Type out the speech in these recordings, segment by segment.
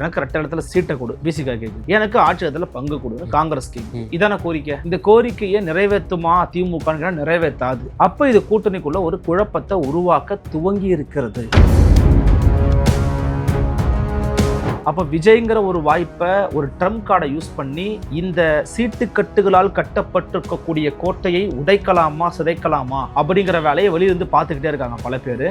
எனக்கு ரெட்ட இடத்துல சீட்டை கொடு பிசிகா கேக்குது, எனக்கு ஆட்சி இடத்துல பங்கு கொடு காங்கிரஸ் கேக்குது. இதான கோரிக்கை. இந்த கோரிக்கையை நிறைவேற்றுமா திமுக? நிறைவேற்றாது. அப்ப இது கூட்டணிக்குள்ள ஒரு குழப்பத்தை உருவாக்க துவங்கி இருக்கிறது. அப்ப விஜய்ங்கிற ஒரு வாய்ப்பை ஒரு ட்ரம்ப் கார்டை யூஸ் பண்ணி இந்த சீட்டு கட்டுகளால் கட்டப்பட்டிருக்கக்கூடிய கோட்டையை உடைக்கலாமா சிதைக்கலாமா அப்படிங்கிற வேலையை வெளியிருந்து பார்த்துக்கிட்டே இருக்காங்க பல பேர்.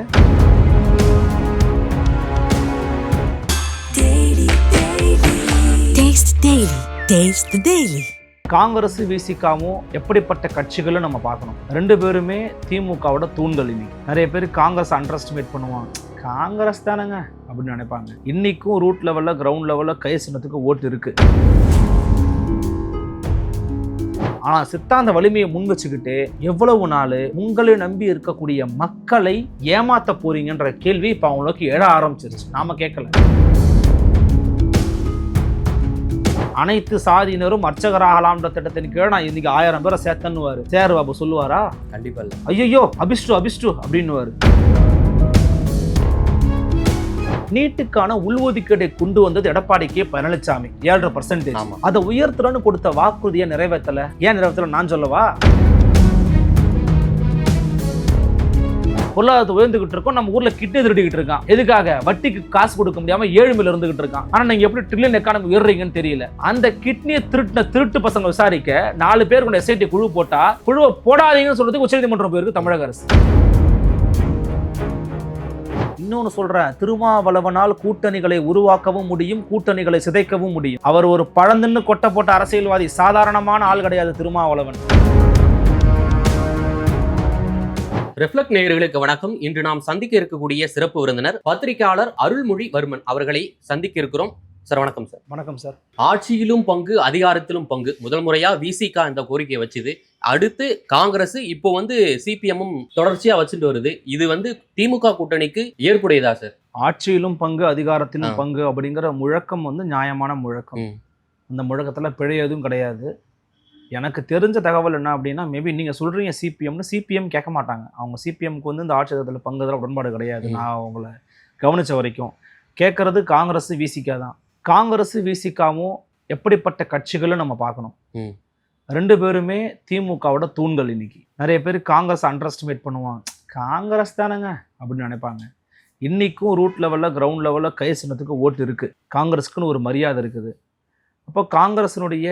காங்கிரஸ் விசிகாவும் எப்படிப்பட்ட கட்சிகளும் நம்ம பார்க்கணும். ரெண்டு பேருமே திமுகவோட தூண்கள். இன்னைக்கு நிறைய பேர் காங்கிரஸ் அண்டர் எஸ்டிமேட் பண்ணுவாங்க. காங்கிரஸ் தானங்க அப்படின்னு நினைப்பாங்க. இன்னைக்கும் ரூட் லெவல்ல கிரவுண்ட் லெவல்ல கை சின்னத்துக்கு ஓட்டு இருக்கு. ஆனா சித்தாந்த வலிமையை முன் வச்சுக்கிட்டு எவ்வளவு நாள் உங்களை நம்பி இருக்கக்கூடிய மக்களை ஏமாத்த போறீங்கன்ற கேள்வி இப்ப அவங்களுக்கு எழ ஆரம்பிச்சிருச்சு. நாம கேட்கல. அனைத்து சாதியினரும் அர்ச்சகராகலாம்ன்ற திட்டத்தின் கீழ் நான் இன்னைக்கு 1000 பேரை சேர்த்தன்னுவாரு. சேரு பாபு சொல்லுவாரா? கண்டிப்பா இல்ல. ஐயோ அபிஷ்டு அப்படின்னுவாரு. நீட்டுக்கான உள்ஒதுக்கீடை கொண்டு வந்தது எடப்பாடி கே பழனிசாமி 7.5%. அதை உயர்த்துறன்னு கொடுத்த வாக்குறுதியை நிறைவேற்றல. ஏன் நிறைவேற்றல நான் சொல்லவா? பொருளாதாரத்தை உயர்ந்துகிட்டு இருக்கோம். நம்ம ஊர்ல கிட்டே திருடிக்கிட்டு இருக்கான். எதுக்காக? வட்டிக்கு காசு கொடுக்க முடியாம ஏழ்மையில இருந்துகிட்டு இருக்கான். ஆனா நீங்க எப்படி ட்ரில்லியன் எக்கானமி உயர்றீங்கன்னு தெரியல. அந்த கிட்னியை திருட்டு பசங்க விசாரிக்க 4 பேர் கொண்ட எஸ்ஐடி குழு போட்டா குழுவை போடாதீங்கன்னு சொல்றதுக்கு உச்சநீதிமன்றம் போயிருக்கு தமிழக அரசு. இன்னொன்னு சொல்றேன், திருமாவளவனால் கூட்டணிகளை உருவாக்கவும் முடியும், கூட்டணிகளை சிதைக்கவும் முடியும். அவர் ஒரு பழந்துன்னு கொட்ட போட்ட அரசியல்வாதி, சாதாரணமான ஆள் கிடையாது திருமாவளவன். ரெஃப்ளெக்ட் நேயர்களுக்கு வணக்கம். இன்று நாம் சந்திக்க இருக்கக்கூடிய சிறப்பு விருந்தினர் பத்திரிகையாளர் அருள்மொழிவர்மன் அவர்களை சந்திக்க இருக்கிறோம். சார் வணக்கம். சார் வணக்கம் சார். ஆட்சியிலும் பங்கு அதிகாரத்திலும் பங்கு முதல் முறையா விசிகா இந்த கோரிக்கையை வச்சுது. அடுத்து காங்கிரஸ் இப்போ சிபிஎம்மும் தொடர்ச்சியா வச்சுட்டு வருது. இது திமுக கூட்டணிக்கு ஏற்புடையதா சார்? ஆட்சியிலும் பங்கு அதிகாரத்திலும் பங்கு அப்படிங்கிற முழக்கம் நியாயமான முழக்கம். அந்த முழக்கத்துல பிழை எதுவும் கிடையாது. எனக்கு தெரிஞ்ச தகவல் என்ன அப்படின்னா, மேபி நீங்க சொல்றீங்க சிபிஎம் கேட்க மாட்டாங்க. அவங்க சிபிஎம்க்கு இந்த ஆட்சி இடத்துல பங்குதல உடன்பாடு கிடையாது. நான் அவங்கள கவனிச்ச வரைக்கும் கேட்கறது காங்கிரஸ் விசிகா தான். காங்கிரஸ் விசிகாவும் எப்படிப்பட்ட கட்சிகளும் நம்ம பார்க்கணும். ரெண்டு பேருமே திமுகவோட தூண்கள். இன்னைக்கு நிறைய பேர் காங்கிரஸ் அண்டர் எஸ்டிமேட் பண்ணுவாங்க. காங்கிரஸ் தானங்க அப்படின்னு நினைப்பாங்க. இன்னைக்கும் ரூட் லெவல்ல கிரவுண்ட் லெவல்ல கை சின்னத்துக்கு ஓட்டு இருக்கு. காங்கிரஸுக்குன்னு ஒரு மரியாதை இருக்குது. அப்போ காங்கிரஸினுடைய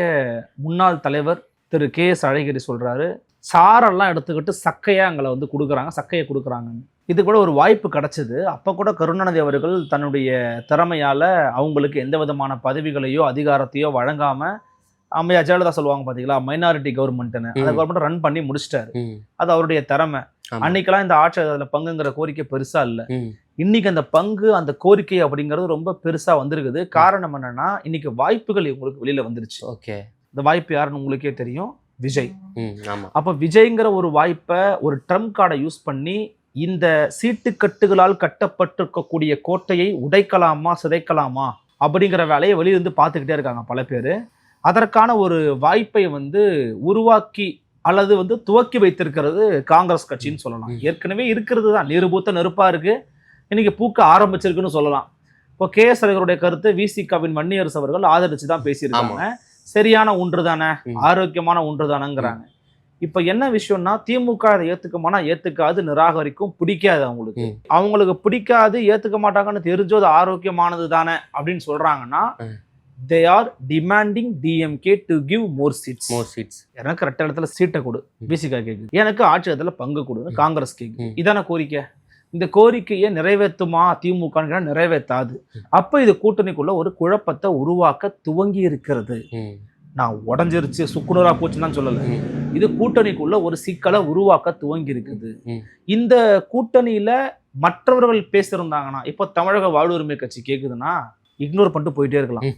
முன்னாள் தலைவர் திரு KS அழகிரி சொல்றாரு, சாரெல்லாம் எடுத்துக்கிட்டு சக்கையா எங்களை கொடுக்குறாங்க, சக்கையை கொடுக்குறாங்க. இது கூட ஒரு வாய்ப்பு கிடைச்சது. அப்போ கூட கருணாநிதி அவர்கள் தன்னுடைய திறமையால அவங்களுக்கு எந்த விதமான பதவிகளையோ அதிகாரத்தையோ வழங்காம, அம்மையா ஜெயலலிதா சொல்லுவாங்க பாத்தீங்களா, மைனாரிட்டி கவர்மெண்ட்னு, அந்த கவர்மெண்ட் ரன் பண்ணி முடிச்சிட்டாரு. அது அவருடைய திறமை. அன்னைக்கெல்லாம் இந்த ஆட்சி அதுல பங்குங்கிற கோரிக்கை பெருசா இல்ல. இன்னைக்கு அந்த பங்கு அந்த கோரிக்கை அப்படிங்கிறது ரொம்ப பெருசா வந்திருக்குது. காரணம் என்னன்னா, இன்னைக்கு வாய்ப்புகள் உங்களுக்கு வெளியில வந்துருச்சு. ஓகே, இந்த வாய்ப்பு யாருன்னு உங்களுக்கே தெரியும், விஜய். அப்ப விஜய்ங்கிற ஒரு வாய்ப்பை ஒரு ட்ரம்ப் கார்டை யூஸ் பண்ணி இந்த சீட்டு கட்டுகளால் கட்டப்பட்டிருக்கக்கூடிய கோட்டையை உடைக்கலாமா சிதைக்கலாமா அப்படிங்கிற வேலையை வெளியிருந்து பார்த்துக்கிட்டே இருக்காங்க பல பேர். அதற்கான ஒரு வாய்ப்பை உருவாக்கி அல்லது துவக்கி வைத்திருக்கிறது காங்கிரஸ் கட்சின்னு சொல்லலாம். ஏற்கனவே இருக்கிறது தான், நிருபூத்த நெருப்பா இருக்கு, இன்னைக்கு பூக்க ஆரம்பிச்சிருக்குன்னு சொல்லலாம். இப்போ KS அழகருடைய கருத்து விசிகாவின் வன்னியரசு அவர்கள் ஆதரிச்சு தான் பேசியிருக்காங்க. சரியான ஒன்று தானே, ஆரோக்கியமான ஒன்று தானேங்கிறாங்க. இப்ப என்ன விஷயம்னா, திமுக அதை ஏத்துக்குமானா ஏத்துக்காது, நிராகரிக்கும், பிடிக்காது. அவங்களுக்கு பிடிக்காது, ஏத்துக்க மாட்டாங்கன்னு தெரிஞ்சது ஆரோக்கியமானது தானே அப்படின்னு சொல்றாங்கன்னா, they are demanding DMK to give more seats. எனக்கு ரெட்ட இடத்துல சீட்டை கொடு பிசிகா கேக்குது, எனக்கு ஆட்சி இடத்துல பங்கு கொடு காங்கிரஸ் கேக்குது. இதான கோரிக்கை. இந்த கோரிக்கையை நிறைவேற்றுமா திமுக? நிறைவேற்றாது. அப்ப இது கூட்டணிக்குள்ள ஒரு குழப்பத்தை உருவாக்க துவங்கி இருக்கிறது. நான் உடஞ்சிருச்சு சுக்குநூறா போச்சுன்னு தான் சொல்லல. இது கூட்டணிக்குள்ள ஒரு சிக்கலை உருவாக்க துவங்கி இருக்குது. இந்த கூட்டணியில மற்றவர்கள் பேசியிருந்தாங்கன்னா, இப்போ தமிழக வாழ்வுரிமை கட்சி கேக்குதுன்னா இக்னோர் பண்ணிட்டு போயிட்டே இருக்கலாம்.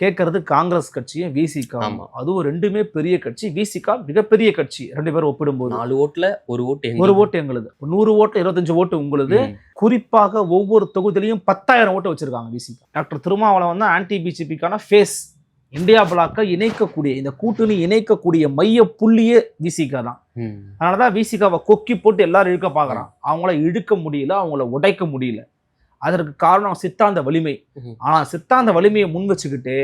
கேட்கறது காங்கிரஸ் கட்சியும் விசிகா. அதுவும் ரெண்டுமே பெரிய கட்சி. விசிகா மிகப்பெரிய கட்சி. ரெண்டு பேரும் ஒப்பிடும்போது 4 ஓட்டுல ஒரு ஓட்டு எங்களுது, 100 ஓட்டு 25 ஓட்டு உங்களுது. குறிப்பாக ஒவ்வொரு தொகுதியிலையும் 10,000 ஓட்டு வச்சிருக்காங்க விசிகா. டாக்டர் திருமாவளவன் தான் ஆன்டி பிஜேபிக்கான ஃபேஸ். இந்தியா பிளாக்கை இணைக்கக்கூடிய, இந்த கூட்டணி இணைக்கக்கூடிய மைய புள்ளியே விசிகா தான். அதனாலதான் விசிகாவை கொக்கி போட்டு எல்லாரும் இழுக்க பாக்குறான். அவங்கள இழுக்க முடியல, அவங்கள உடைக்க முடியல. அதற்கு காரணம் சித்தாந்த வலிமை. ஆனா சித்தாந்த வலிமையை முன் வச்சுக்கிட்டு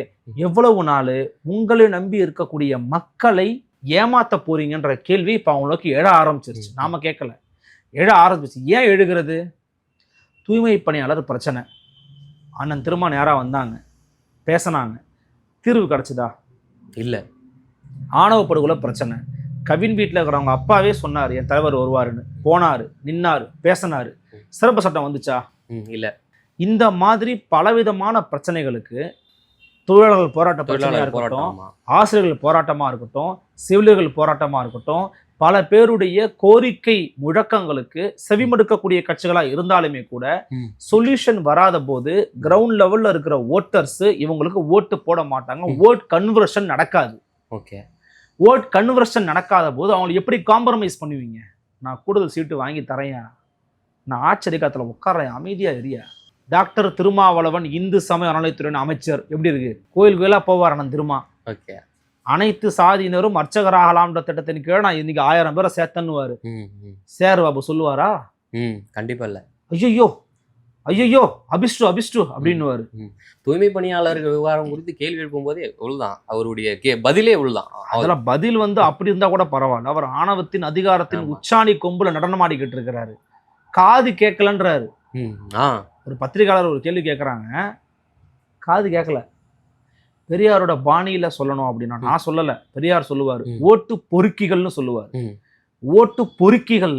எவ்வளவு நாள் உங்களை நம்பி இருக்கக்கூடிய மக்களை ஏமாத்த போறீங்கன்ற கேள்வி இப்ப அவங்களுக்கு எழ ஆரம்பிச்சிருச்சு. நாம கேட்கல, எழ ஆரம்பிச்சு. ஏன் எழுகிறது? தூய்மை பணியாளர் பிரச்சனை. அண்ணன் திரும்ப நேராக வந்தாங்க, பேசினாங்க, தீர்வு கிடைச்சதா? இல்லை. ஆணவ படுகொலை பிரச்சனை. கவின் வீட்டில் இருக்கிறவங்க அப்பாவே சொன்னார் என் தலைவர் வருவாருன்னு. போனார், நின்னார், பேசினார். சிறப்பு சட்டம் வந்துச்சா? இல்லை. இந்த மாதிரி பலவிதமான பிரச்சனைகளுக்கு தொழிலாளர்கள் போராட்ட பிரச்சனையாக இருக்கட்டும், ஆசிரியர்கள் போராட்டமாக இருக்கட்டும், செவிலியர்கள் போராட்டமாக இருக்கட்டும், பல பேருடைய கோரிக்கை முழக்கங்களுக்கு செவிமடுக்கக்கூடிய கட்சிகளாக இருந்தாலுமே கூட சொல்யூஷன் வராத போது கிரவுண்ட் லெவல்ல இருக்கிற ஓட்டர்ஸ் இவங்களுக்கு ஓட்டு போட மாட்டாங்க. ஓட் கன்வர்ஷன் நடக்காது. ஓகே, ஓட் கன்வர்ஷன் நடக்காத போது அவங்களை எப்படி காம்ப்ரமைஸ் பண்ணுவீங்க? நான் கூடுதல் சீட்டு வாங்கி தரேன், நான் ஆச்சரியத்தில் உட்கார்றேன், அமைதியா எரியா. டாக்டர் திருமாவளவன் இந்து சமய அறநிலையத்துறை அமைச்சர் எப்படி இருக்கு? கோயில் கோயிலா போவார் அண்ணன் திருமா. ஓகே, அனைத்து சாதியினரும் அர்ச்சகராகலாம்ன்ற திட்டத்தின் கீழே நான் இன்னைக்கு 1000 பேரை சேர்த்தன்னுவாரு. சேர் பாபு சொல்லுவாரா? கண்டிப்பா இல்ல. ஐயோ ஐயோ அபிஷ்டு அபிஷ்டு அப்படின்னுவாரு. தூய்மை பணியாளர்கள் விவகாரம் குறித்து கேள்வி எழுப்பும் போதே உள்தான் அவருடைய பதிலே உள்தான். அதெல்லாம் பதில் அப்படி இருந்தா கூட பரவாயில்ல. அவர் ஆணவத்தின் அதிகாரத்தின் உச்சாணி கொம்புல நடனமாடிக்கிட்டு இருக்கிறாரு. காது கேட்கலன்றாரு. ஒரு பத்திரிகையாளர் ஒரு கேள்வி கேட்கறாங்க, காது கேட்கல. பெரியாரோட பாணியில சொல்லணும் அப்படின்னா நான் சொல்லல, பெரியார் சொல்லுவாரு, ஓட்டு பொறுக்கிகள்னு சொல்லுவார். ஓட்டு பொறுக்கிகள்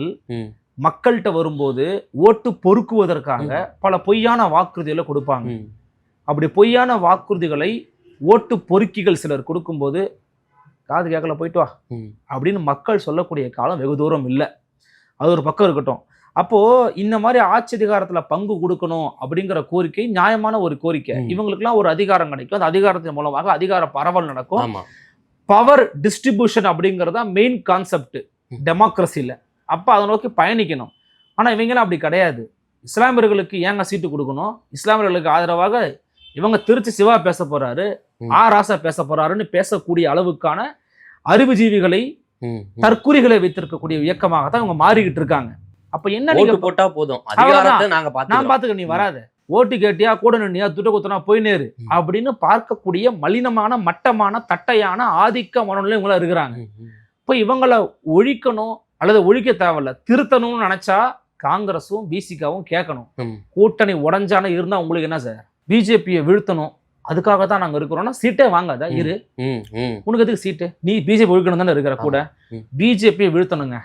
மக்கள்கிட்ட வரும்போது ஓட்டு பொறுக்குவதற்காக பல பொய்யான வாக்குறுதிகளை கொடுப்பாங்க. அப்படி பொய்யான வாக்குறுதிகளை ஓட்டு பொறுக்கிகள் சிலர் கொடுக்கும்போது காது கேட்கல, போயிட்டு வா அப்படின்னு மக்கள் சொல்லக்கூடிய காலம் வெகு தூரம் இல்லை. அது ஒரு பக்கம் இருக்கட்டும். அப்போ இந்த மாதிரி ஆட்சி அதிகாரத்துல பங்கு கொடுக்கணும் அப்படிங்கிற கோரிக்கை நியாயமான ஒரு கோரிக்கை. இவங்களுக்குலாம் ஒரு அதிகாரம் கிடைக்கும், அந்த அதிகாரத்தின் மூலமாக அதிகார பரவல் நடக்கும். பவர் டிஸ்ட்ரிபியூஷன் அப்படிங்கறதா மெயின் கான்செப்ட் டெமோக்ரஸில. அப்ப அதை நோக்கி பயணிக்கணும். ஆனா இவங்களாம் அப்படி கிடையாது. இஸ்லாமியர்களுக்கு ஏங்க சீட்டு கொடுக்கணும்? இஸ்லாமியர்களுக்கு ஆதரவாக இவங்க திருச்சி சிவா பேச போறாரு, ராசா பேச போறாருன்னு பேசக்கூடிய அளவுக்கான அறிவுஜீவிகளை தற்குறிகளை வைத்திருக்கக்கூடிய இயக்கமாகத்தான் இவங்க மாறிக்கிட்டு இருக்காங்க. அப்ப என்ன, நீங்க போட்டா போதும், நான் பாத்துக்க, நீ வராத, ஓட்டு கேட்டியா, கூட நின்னியா, துட்ட குத்தனா போய் நேரு அப்படின்னு பார்க்கக்கூடிய மலினமான மட்டமான தட்டையான ஆதிக்க மனநிலை இவங்கள இருக்கிறாங்க. இப்ப இவங்களை ஒழிக்கணும் அல்லது ஒழிக்க தேவையில்ல, திருத்தணும்னு நினைச்சா காங்கிரஸும் பிசிகாவும் கேட்கணும். கூட்டணி உடஞ்சான இருந்தா உங்களுக்கு என்ன சார்? பிஜேபியை வீழ்த்தணும், அதுக்காக தான் நாங்க இருக்கிறோம்னா சீட்டே வாங்காத இரு. உனக்கு எதுக்கு சீட்டு? நீ பிஜேபி ஒழிக்கணும் தானே இருக்கிற. கூட பிஜேபியை வீழ்த்தணுங்க,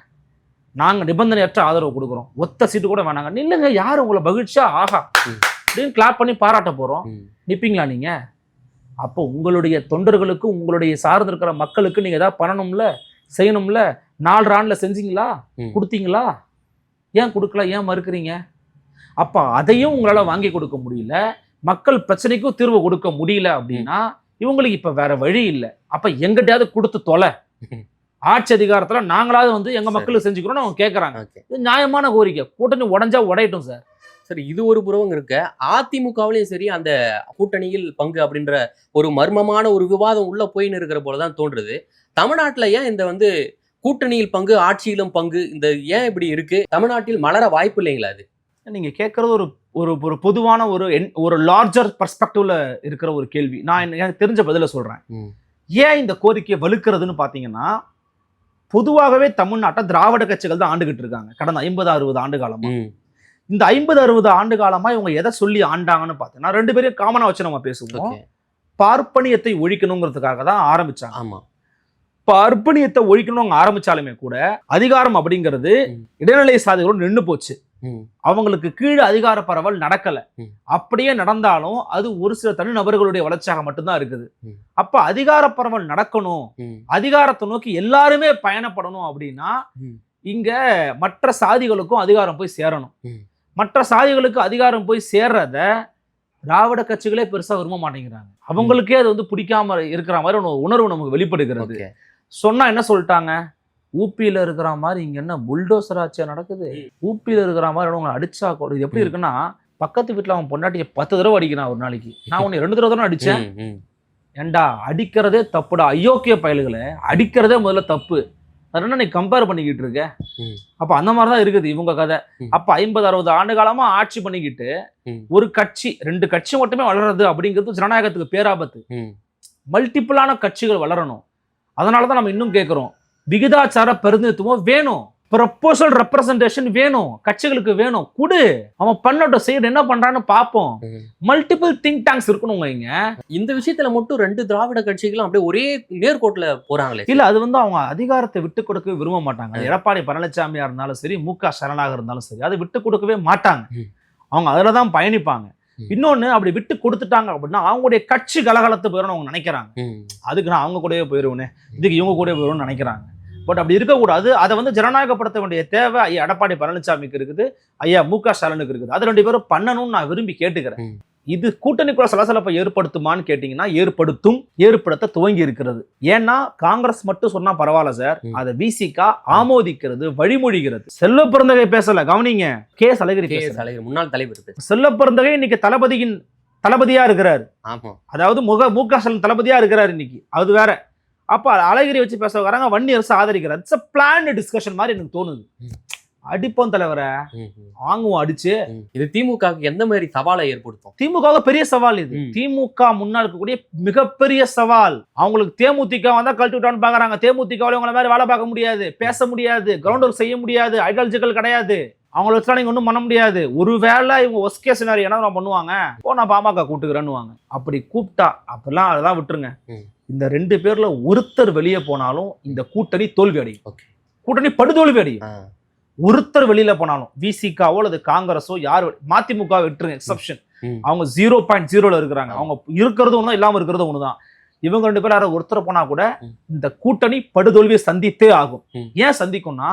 நாங்க நிபந்தனையற்ற ஆதரவு கொடுக்குறோம், ஒத்த சீட்டு கூட வேணாங்க. நில்லுங்க, யாரு உங்களை மகிழ்ச்சியா ஆகா அப்படின்னு கிளாப் பண்ணி பாராட்ட போறோம், நிப்பீங்களா நீங்க? அப்போ உங்களுடைய தொண்டர்களுக்கு, உங்களுடைய சார்ந்து இருக்கிற மக்களுக்கு நீங்க ஏதாவது பண்ணணும்ல, செய்யணும்ல. 4 ஆண்டுல செஞ்சீங்களா? கொடுத்தீங்களா? ஏன் கொடுக்கல? ஏன் மறுக்கிறீங்க? அப்ப அதையும் உங்களால வாங்கி கொடுக்க முடியல, மக்கள் பிரச்சனைக்கும் தீர்வு கொடுக்க முடியல அப்படின்னா இவங்களுக்கு இப்ப வேற வழி இல்லை. அப்ப எங்கிட்டயாவது கொடுத்து தொலை, ஆட்சி அதிகாரத்துல நாங்களாவது எங்க மக்களுக்கு செஞ்சுக்கிறோம்னு அவங்க கேட்கறாங்க. இது நியாயமான கோரிக்கை. கூட்டணி உடஞ்சா உடையட்டும் சார். சரி, இது ஒரு புறம் இருக்க, அதிமுகவிலையும் சரி அந்த கூட்டணியில் பங்கு அப்படின்ற ஒரு மர்மமான ஒரு விவாதம் உள்ள போயின்னு இருக்கிற போலதான் தோன்றுது. தமிழ்நாட்டுல ஏன் இந்த கூட்டணியில் பங்கு, ஆட்சியிலும் பங்கு, இந்த ஏன் இப்படி இருக்கு? தமிழ்நாட்டில் மலர வாய்ப்பு இல்லைங்களா? அது நீங்க கேட்கறது ஒரு பொதுவான ஒரு லார்ஜர் பெர்ஸ்பெக்டிவ்ல இருக்கிற ஒரு கேள்வி. நான் எனக்கு தெரிஞ்ச பதில சொல்றேன். ஏன் இந்த கோரிக்கையை வலுக்கிறதுன்னு பாத்தீங்கன்னா, பொதுவாகவே தமிழ்நாட்டை திராவிட கட்சிகள் தான் ஆண்டுகிட்டு இருக்காங்க கடந்த 50-60 ஆண்டு காலமா. இந்த 50-60 ஆண்டு காலமா இவங்க எதை சொல்லி ஆண்டாங்கன்னு பார்த்தீங்கன்னா, 2 பேரையும் காமனா வச்சு நம்ம பேசுவோம். பார்ப்பனியத்தை ஒழிக்கணுங்கிறதுக்காக தான் ஆரம்பிச்சாங்க. ஆமா, பார்ப்பனியத்தை ஒழிக்கணும் ஆரம்பிச்சாலுமே கூட அதிகாரம் அப்படிங்கிறது இடைநிலை சாதிகளோடு நின்று போச்சு. அவங்களுக்கு கீழே அதிகார பரவல் நடக்கல. அப்படியே நடந்தாலும் அது ஒரு சில தனிநபர்களுடைய வளர்ச்சியாக மட்டும்தான் இருக்குது. அப்ப அதிகார பரவல் நடக்கணும், அதிகாரத்தை நோக்கி எல்லாருமே பயணப்படணும் அப்படின்னா இங்க மற்ற சாதிகளுக்கும் அதிகாரம் போய் சேரணும். மற்ற சாதிகளுக்கு அதிகாரம் போய் சேர்றத திராவிட கட்சிகளே பெருசா விரும்ப மாட்டேங்கிறாங்க. அவங்களுக்கே அது பிடிக்காம இருக்கிற மாதிரி ஒரு உணர்வு நமக்கு வெளிப்படுகிறது. சொன்னா என்ன சொல்லிட்டாங்க? ஊப்பியில இருக்கிற மாதிரி இங்க என்ன புல்டோசர் ஆட்சியா நடக்குது, ஊப்பியில இருக்கிற மாதிரி உங்களை அடிச்சா இது எப்படி இருக்குன்னா, பக்கத்து வீட்டுல அவன் பொண்டாட்டியை 10 தடவை அடிக்கிறான் ஒரு நாளைக்கு, நான் உன்னை 2 தடவை தானே அடிச்சேன். ஏண்டா அடிக்கிறதே தப்புடா, அயோக்கிய பயல்களை அடிக்கிறதே முதல்ல தப்பு. அதனால நீ கம்பேர் பண்ணிக்கிட்டு இருக்க. ம். அப்ப அந்த மாதிரிதான் இருக்குது இவங்க கதை. ம். அப்ப 50-60 ஆண்டு காலமா ஆட்சி பண்ணிக்கிட்டு ம். ஒரு கட்சி 2 கட்சி மட்டுமே வளர்றது அப்படிங்கிறது ஜனநாயகத்துக்கு பேராபத்து. ம். மல்டிபிளான கட்சிகள் வளரணும். அதனாலதான் நம்ம இன்னும் கேட்கிறோம், விகிதாச்சார பிரதிநிதித்துவம் வேணும், ப்ரொபோசல் ரெப்ரசன்டேஷன் வேணும், கட்சிகளுக்கு வேணும். குடு, அவன் பண்ணட்டும், செய்யணும், என்ன பண்றான்னு பாப்போம். மல்டிபிள் திங்க் டேங்க்ஸ் இருக்கணுங்க இங்க. இந்த விஷயத்துல மட்டும் 2 திராவிட கட்சிகளும் அப்படியே ஒரே நேர்கோட்டுல போறாங்களே. இல்ல, அது வந்து அவங்க அதிகாரத்தை விட்டு கொடுக்க விரும்ப மாட்டாங்க. அது எடப்பாடி பழனிசாமியா இருந்தாலும் சரி, மு.க. ஸ்டாலினாக இருந்தாலும் சரி, அதை விட்டு கொடுக்கவே மாட்டாங்க. அவங்க அதுலதான் பயணிப்பாங்க. இன்னொன்னு, அப்படி விட்டு கொடுத்துட்டாங்க அப்படின்னா அவங்களுடைய கட்சி கலகலத்து போயிடும் அவங்க நினைக்கிறாங்க. அதுக்கு நான் அவங்க கூடவே போயிருவேன், இதுக்கு இவங்க கூட போயிடும்னு நினைக்கிறாங்க. பட் அப்படி இருக்கக்கூடாது. அதை வந்து ஜனநாயகப்படுத்த வேண்டிய தேவை ஐயா எடப்பாடி பழனிசாமிக்கு இருக்குது, ஐயா மு.க. ஸ்டாலினுக்கு இருக்குது. அது 2 பேரும் பண்ணணும்னு நான் விரும்பி கேட்டுக்கிறேன். இது கூட்டணிக்குள்ள சலசலப்பை ஏற்படுத்துமான்னு கேட்டீங்கன்னா ஏற்படுத்த துவங்கி இருக்கிறது. ஏன்னா காங்கிரஸ் மட்டும் சொன்னா பரவாயில்ல சார், அதை விசிகா ஆமோதிக்கிறது, வழிமொழிகிறது. செல்வ பிறந்தகை பேசல, கவனிங்க, கே.எஸ். அழகிரி முன்னாள் தலைவர் செல்வ பிறந்தகை இன்னைக்கு தளபதியா இருக்கிறாரு. அதாவது மு.க. ஸ்டாலின் தளபதியா இருக்கிறாரு இன்னைக்கு, அது வேற. அப்ப அழகிரி வச்சு பேச வராங்க, வன்னி அரசு ஆதரிக்கிறார். இட்ஸ் a planned discussion மாதிரி எனக்கு தோணுது. அடிப்போம் தலைவரை, வாங்குவோம் அடிச்சு. இது திமுக எந்த மாதிரி சவாலை ஏற்படுத்தும்? திமுக பெரிய சவால் இது. திமுக முன்னாள் இருக்கக்கூடிய மிகப்பெரிய சவால். அவங்களுக்கு தேமுதிக வந்தா கழட்டி விட்டான்னு பாக்குறாங்க. தேமுதிகவில் இவங்களை மாதிரி வேலை பார்க்க முடியாது, பேச முடியாது, கிரவுண்ட் ஒர்க் செய்ய முடியாது, ஐடியாலஜிக்கல் கிடையாது. அவங்கள வச்சா நீங்க ஒன்றும் பண்ண முடியாது. ஒருவேளை இவங்க ஒஸ்கே சினாரி என்ன பண்ணுவாங்க, நான் பாமக கூட்டுக்கிறேன்னு. அப்படி கூப்பிட்டா அப்பெல்லாம் அதெல்லாம் விட்டுருங்க. இந்த 2 பேர்ல ஒருத்தர் வெளியே போனாலும் இந்த கூட்டணி தோல்வி அடையும். கூட்டணி படுதோல்வி அடையும். ஒருத்தர் வெளியில போனாலும் விசிகாவோ அல்லது காங்கிரஸோ, யார் மதிமுக விட்டுருங்க, எக்ஸப்ஷன். அவங்க 0.0ல இருக்கிறாங்க. அவங்க இருக்கிறது ஒண்ணுதான், இல்லாம இருக்கிறது ஒண்ணுதான். இவங்க 2 பேர் யாராவது ஒருத்தர் போனா கூட இந்த கூட்டணி படுதோல்வியை சந்தித்தே ஆகும். ஏன் சந்திக்கும்னா,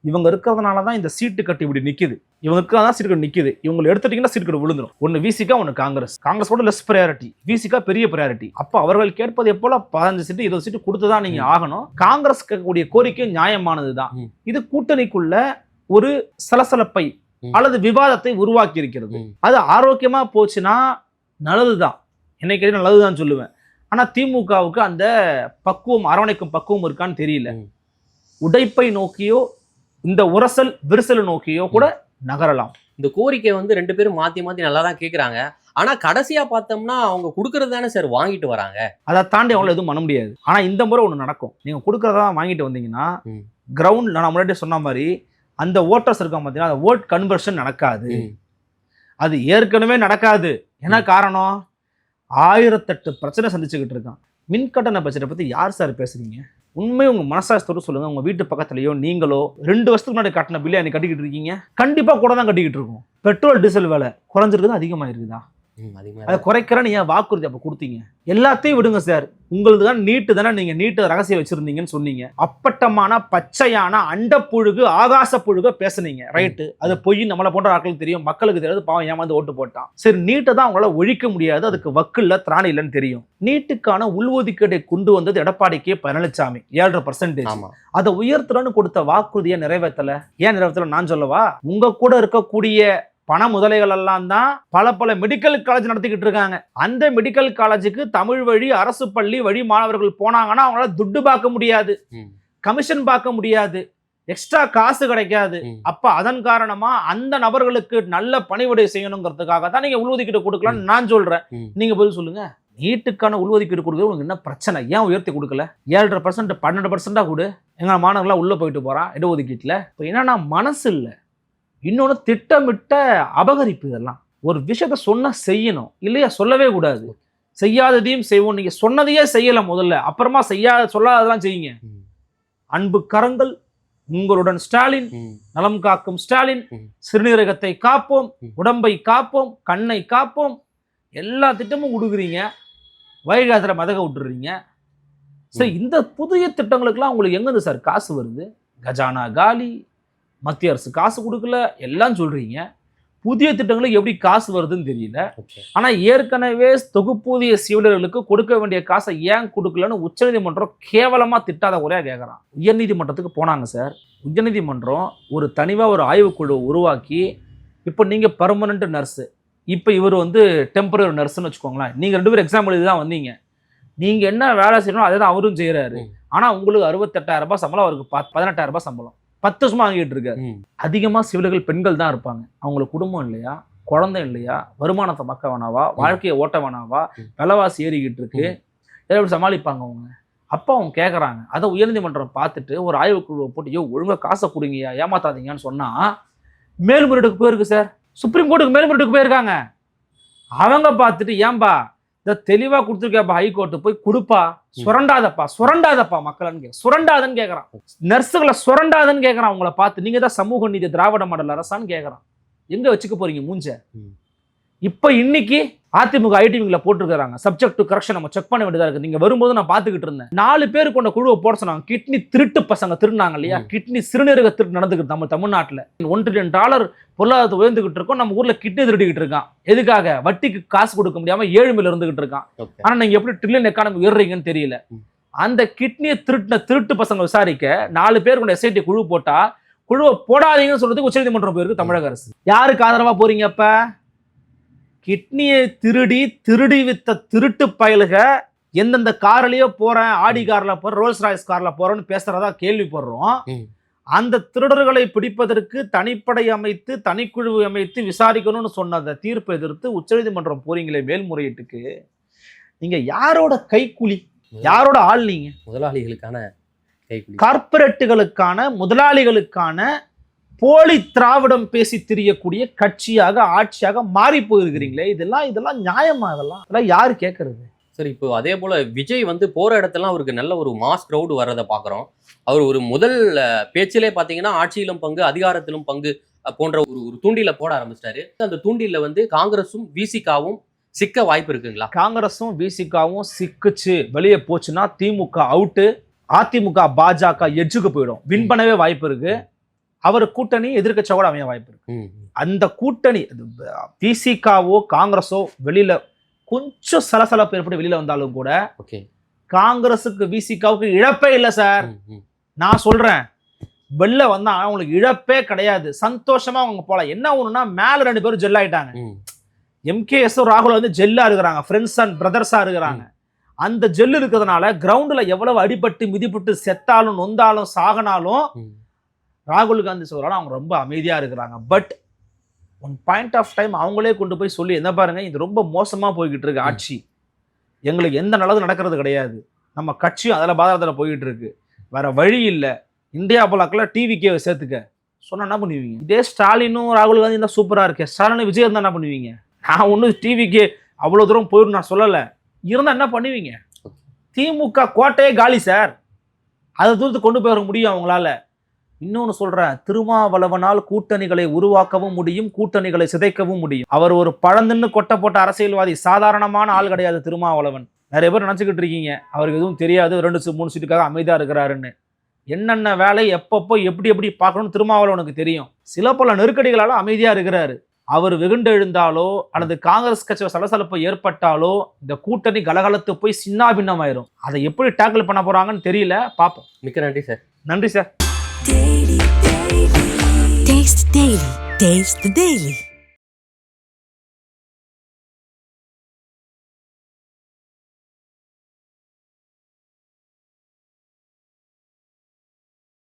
இவங்க இருக்கிறதுனாலதான் இந்த சீட்டு கட்டி இப்படி நிக்குது. இவங்க இருக்கிறதா சீட்டு கட்டி நிக்குது. இவங்களை எடுத்துட்டீங்கன்னா சீட்டு கட்டி விழுந்துடும். ஒன்னு விசிகா, ஒன்னு காங்கிரஸ். காங்கிரஸோட லெஸ் ப்ரையாரிட்டி, விசிகா பெரிய ப்ரையாரிட்டி. அப்ப அவர்கள் கேட்பது எப்போல 15 சீட்டு 20 சீட்டு கொடுத்துதான் நீங்க ஆகணும். காங்கிரஸ் கேட்கக்கூடிய கோரிக்கை நியாயமானதுதான். இது கூட்டணிக்குள்ள ஒரு சலசலப்பை அல்லது விவாதத்தை உருவாக்கி இருக்கிறது. அது ஆரோக்கியமா போச்சுன்னா நல்லதுதான், என்னைக்கு நல்லதுதான் சொல்லுவேன். ஆனா திமுகவுக்கு அந்த பக்குவம், அரவணைக்கும் பக்குவம் இருக்கான்னு தெரியல. உடைப்பை நோக்கியோ இந்த உரசல் விரிசல் நோக்கியோ கூட நகரலாம். இந்த கோரிக்கை வந்து 2 பேரும் மாத்தி நல்லா தான் கேட்கறாங்க. ஆனா கடைசியா பார்த்தோம்னா அவங்க கொடுக்கறது தானே சார் வாங்கிட்டு வராங்க. அதை தாண்டி அவங்கள எதுவும் பண்ண முடியாது. ஆனா இந்த முறை ஒண்ணு நடக்கும். நீங்க கொடுக்கறதா வாங்கிட்டு வந்தீங்கன்னா கிரவுண்ட், நான் முன்னாடி சொன்ன மாதிரி அந்த ஓட்டர்ஸ் இருக்க பார்த்தீங்கன்னா அந்த ஓட் கன்வர்ஷன் நடக்காது. அது ஏற்கனவே நடக்காது. என்ன காரணம்? 1008 பிரச்சனை சந்திச்சுக்கிட்டு இருக்கான். மின்கட்டண பட்ஜெட்டை பத்தி யார் சார் பேசுறீங்க? உண்மை உங்க மனசாட்சியோட சொல்லுங்க. உங்க வீட்டு பக்கத்துலயோ நீங்களோ 2 வருஷத்துக்கு முன்னாடி கட்டின பில்லை அன்னைக்கு கட்டிக்கிட்டு இருக்கீங்க? கண்டிப்பா கூட தான் கட்டிக்கிட்டு இருக்கோம். பெட்ரோல் டீசல் விலை குறைஞ்சிருக்குதா அதிகமா இருக்குதா? அதை குறைக்கிறேன்னு ஏன் வாக்குறுதி அப்ப கொடுத்தீங்க? எல்லாத்தையும் விடுங்க சார், உங்களுக்கு தான் நீட்டு தானே, நீங்க நீட்டு ரகசியம் வச்சிருந்தீங்கன்னு சொன்னீங்க. அப்பட்டமான பச்சையான அண்டப்புழுகு ஆகாச புழுக பேசுனீங்க, ரைட்டு. அது பொய், நம்மளை போன்ற ஆட்களுக்கு தெரியும், மக்களுக்கு தெரியாது, பாவம் ஏமாந்து ஓட்டு போட்டான். சரி, நீட்டை தான் அவங்களால ஒழிக்க முடியாது, அதுக்கு வக்கு இல்ல, திராணி இல்லைன்னு தெரியும். நீட்டுக்கான உள்ஒதுக்கீட்டை கொண்டு வந்தது எடப்பாடி கே. பழனிசாமி, 7.5%. அதை உயர்த்துறன்னு கொடுத்த வாக்குறுதியை நிறைவேற்றல. ஏன் நிறைவேற்றல நான் சொல்லவா? உங்க கூட இருக்கக்கூடிய பண முதலைகள் எல்லாம் தான் பல மெடிக்கல் காலேஜ் நடத்திக்கிட்டு இருக்காங்க. அந்த மெடிக்கல் காலேஜுக்கு தமிழ் வழி அரசு பள்ளி வழி மாணவர்கள் போனாங்கன்னா அவங்களால துட்டு பார்க்க முடியாது, கமிஷன் பார்க்க முடியாது, எக்ஸ்ட்ரா காசு கிடைக்காது. அப்ப அதன் காரணமா அந்த நபர்களுக்கு நல்ல பணிவிடை செய்யணுங்கிறதுக்காக தான் நீங்க உள்ஒதுக்கீடு கொடுக்கலாம்னு நான் சொல்றேன். நீங்க பதில் சொல்லுங்க. நீட்டுக்கான உள்ஒதுக்கீடு கொடுக்குறது உங்களுக்கு என்ன பிரச்சனை? ஏன் உயர்த்தி கொடுக்கல? 7.5% 12% கொடு. எங்க மாணவர்களா உள்ள போயிட்டு போறான் இடஒதுக்கீட்டுல. இப்போ என்னன்னா மனசு இல்லை, இன்னொன்று திட்டமிட்ட அபகரிப்பு. இதெல்லாம் ஒரு விஷயத்த சொன்னா செய்யணும், இல்லையா சொல்லவே கூடாது. செய்யாததையும் செய்வோம். நீங்க சொன்னதையே செய்யல முதல்ல, அப்புறமா சொல்லாததெல்லாம் செய்யுங்க. அன்பு கரங்கள் உங்களுடன் ஸ்டாலின், நலம் காக்கும் ஸ்டாலின், சிறுநீரகத்தை காப்போம், உடம்பை காப்போம், கண்ணை காப்போம், எல்லா திட்டமும் கொடுக்குறீங்க, வழிகாட்டுற மதக விட்டுறீங்க. சரி, இந்த புதிய திட்டங்களுக்கெல்லாம் உங்களுக்கு எங்கிருந்து சார் காசு வருது? கஜானா காலி, மத்திய அரசு காசு கொடுக்கல எல்லாம் சொல்றீங்க. புதிய திட்டங்களுக்கு எப்படி காசு வருதுன்னு தெரியல. ஆனா ஏற்கனவே தொகுப்பூதிய செவிலியர்களுக்கு கொடுக்க வேண்டிய காசை ஏன் கொடுக்கலன்னு உச்சநீதிமன்றம் கேவலமா திட்டாத ஒரே கேட்கறான். உயர்நீதிமன்றத்துக்கு போனாங்க சார். உயர்நீதிமன்றம் ஒரு தனிவா ஒரு ஆய்வுக்குழு உருவாக்கி, இப்போ நீங்க பெர்மனன்ட் நர்ஸு, இப்போ இவர் வந்து டெம்பரரி நர்ஸ்ன்னு வச்சுக்கோங்களேன். நீங்க 2 பேரும் எக்ஸாம் எழுதி தான் வந்தீங்க. நீங்க என்ன வேலை செய்யணும் அதை தான் அவரும் செய்யறாரு. ஆனா உங்களுக்கு 68,000 ரூபாய் சம்பளம், அவருக்கு 18,000 ரூபாய் சம்பளம். 10 வருஷமா வாங்கிட்டு இருக்காரு. அதிகமா சிவிலர்கள் பெண்கள் தான் இருப்பாங்க. அவங்களுக்கு குடும்பம் இல்லையா, குழந்தை இல்லையா, வருமானத்தை மக்க வேணாவா, வாழ்க்கையை ஓட்ட வேணாவா, விலைவாசி ஏறிக்கிட்டு இருக்கு, எப்படி சமாளிப்பாங்க அவங்க? அப்போ அவங்க கேட்குறாங்க. அதை உயர்நீதிமன்றம் பார்த்துட்டு ஒரு ஆய்வுக்குழுவை போட்டு ஒழுங்காக காசை கொடுங்கயா, ஏமாத்தாதீங்கன்னு சொன்னா மேல்முறையீட்டுக்கு போயிருக்கு சார். சுப்ரீம் கோர்ட்டுக்கு மேல்முறையீட்டுக்கு போயிருக்காங்க. அவங்க பார்த்துட்டு ஏன்பா இதை தெளிவாக கொடுத்துருக்கேப்பா, ஹைகோர்ட்டு போய் கொடுப்பா, சுரண்டாதப்பா மக்கள்னு சுரண்டாதன்னு கேட்குறான். நர்ஸுகளை சுரண்டாதன்னு கேட்குறான். அவங்கள பார்த்து நீங்க தான் சமூக நீதி திராவிட மாடல் அரசான்னு கேட்குறான். எங்க வச்சுக்க போறீங்க மூஞ்ச? இப்ப இன்னைக்கு அதிமுக ஐடிவிங்ல போட்டுருக்காங்க. சப்ஜெக்ட் டு கரெக்ஷன் நம்ம செக் பண்ண வேண்டியதா இருக்கு. நீங்க வரும்போது நான் பாத்துக்கிட்டு இருந்தேன். 4 பேர் கொண்ட குழுவை போட சொன்னாங்க. கிட்னி திருட்டு பசங்க திருநாங்க இல்லையா, கிட்னி சிறுநீரக திருட்டு நடந்துக்கிட்டு நம்ம தமிழ்நாட்டுல $1 trillion பொருளாதாரத்தை உயர்ந்துகிட்டு இருக்கோம். நம்ம ஊர்ல கிட்னி திருடிக்கிட்டு இருக்கான். எதுக்காக? வட்டிக்கு காசு கொடுக்க முடியாம ஏழ்மையில இருந்துகிட்டு இருக்கான். ஆனா நீங்க எப்படி ட்ரில்லியன் எக்கானமி உயர்றீங்கன்னு தெரியல. அந்த கிட்னியை திருட்டு பசங்க விசாரிக்க 4 பேர் கொண்ட எஸ்ஐடி குழு போட்டா, குழுவை போடாதீங்கன்னு சொல்றதுக்கு உச்சநீதிமன்றம் போயிருக்கு தமிழக அரசு. யாருக்கு ஆதரவா போறீங்க? அப்ப கிட்னியை திருடி வித்த திருட்டு பயலுக எந்தெந்த கார்லயோ போறேன், ஆடி கார்ல போறேன், ரோல்ஸ் ராய்ஸ் கார்ல போறேன்னு பேசுறதா கேள்விப்படுறோம். அந்த திருடர்களை பிடிப்பதற்கு தனிப்படை அமைத்து தனிக்குழு அமைத்து விசாரிக்கணும்னு சொன்ன அந்த தீர்ப்பை எதிர்த்து உச்சநீதிமன்றம் போறீங்களே மேல்முறையீட்டுக்கு, நீங்க யாரோட கைக்கூலி, யாரோட ஆள்? நீங்க முதலாளிகளுக்கான கார்பரேட்டுகளுக்கான முதலாளிகளுக்கான போலி திராவிடம் பேசி திரியக்கூடிய கட்சியாக ஆட்சியாக மாறி போயிருக்கிறீங்களே. இதெல்லாம் நியாயமா? இதெல்லாம் யாரு கேட்கறது? சரி, இப்போ அதே போல விஜய் போற இடத்துல அவருக்கு நல்ல ஒரு மாஸ் கிரௌடு வர்றதை பாக்குறோம். அவர் ஒரு முதல் பேச்சிலே பாத்தீங்கன்னா ஆட்சியிலும் பங்கு அதிகாரத்திலும் பங்கு போன்ற ஒரு தூண்டில போட ஆரம்பிச்சிட்டாரு. அந்த தூண்டில காங்கிரஸும் விசிகாவும் சிக்க வாய்ப்பு இருக்குங்களா? காங்கிரஸும் விசிகாவும் சிக்குச்சு வெளியே போச்சுன்னா திமுக அவுட்டு, அதிமுக பாஜக எட்ஜுக்கு போயிடும். வின் பண்ணவே வாய்ப்பு இருக்கு. அவர் கூட்டணி எதிர்க்கட்சியோட அமைய வாய்ப்பு இருக்கு. அந்த கூட்டணி விசிகாவோ காங்கிரஸோ வெளியில கொஞ்சம் சலசலப்பு ஏற்பட்டு வெளியில வந்தாலும் கூட காங்கிரஸுக்கு விசிகாவுக்கு இழப்பே இல்லை சார். நான் சொல்றேன், வெளில வந்தா அவங்களுக்கு இழப்பே கிடையாது. சந்தோஷமா அவங்க போலாம். என்ன ஒண்ணுன்னா மேல 2 பேரும் ஜெல் ஆயிட்டாங்க. எம்கேஎஸ் ராகுல் ஜெல்லா இருக்கிறாங்க, ஃப்ரெண்ட்ஸ் அண்ட் பிரதர்ஸா இருக்கிறாங்க. அந்த ஜெல் இருக்கிறதுனால கிரவுண்ட்ல எவ்வளவு அடிபட்டு மிதிப்பட்டு செத்தாலும் நொந்தாலும் சாகனாலும் ராகுல் காந்தி சொல்றாங்க அவங்க ரொம்ப அமைதியா இருக்கிறாங்க. But one point of time அவங்களே கொண்டு போய் சொல்லி, என்ன பாருங்க இது ரொம்ப மோசமா போய்கிட்டு இருக்கு ஆட்சி, எங்களுக்கு எந்த நல்லதும் நடக்கிறது கிடையாது, நம்ம கட்சியும் அதில் பாதாளத்தில் போய்கிட்டு இருக்கு, வேற வழி இல்லை, இந்தியா பிளாக்ல டிவிக்கே சேர்த்துக்க சொன்னா என்ன பண்ணுவீங்க? இதே ஸ்டாலினும் ராகுல் காந்தி இருந்தால் சூப்பரா இருக்கு. ஸ்டாலினும் விஜய் இருந்தா என்ன பண்ணுவீங்க? நான் ஒன்றும் டிவிக்கு அவ்வளோ தூரம் போயிடும் நான் சொல்லலை. இருந்தா என்ன பண்ணுவீங்க? திமுக கோட்டையே காலி சார். அதை தூரத்து கொண்டு போய் வர முடியும் அவங்களால. இன்னொன்னு சொல்றேன், திருமாவளவனால் கூட்டணிகளை உருவாக்கவும் முடியும், கூட்டணிகளை சிதைக்கவும் முடியும். அவர் ஒரு பழந்துன்னு கொட்டை போட்ட அரசியல்வாதி, சாதாரணமான ஆள் கிடையாது திருமாவளவன். நிறைய பேர் நினைச்சுக்கிட்டு இருக்கீங்க அவருக்கு எதுவும் தெரியாது, 2-3 சீட்டுக்காக அமைதியா இருக்கிறாருன்னு. என்னென்ன வேலை எப்பப்போ எப்படி பார்க்கணும்னு திருமாவளவனுக்கு தெரியும். சில பல நெருக்கடிகளால அமைதியா இருக்கிறாரு. அவர் வெகுண்டு எழுந்தாலோ அல்லது காங்கிரஸ் கட்சி சலசலப்பு ஏற்பட்டாலோ இந்த கூட்டணி கலகலத்து போய் சின்ன பின்னமாயிரும். அதை எப்படி டேக்கிள் பண்ண போறாங்கன்னு தெரியல, பார்ப்போம். மிக்க நன்றி சார். நன்றி சார். Taste the Daily.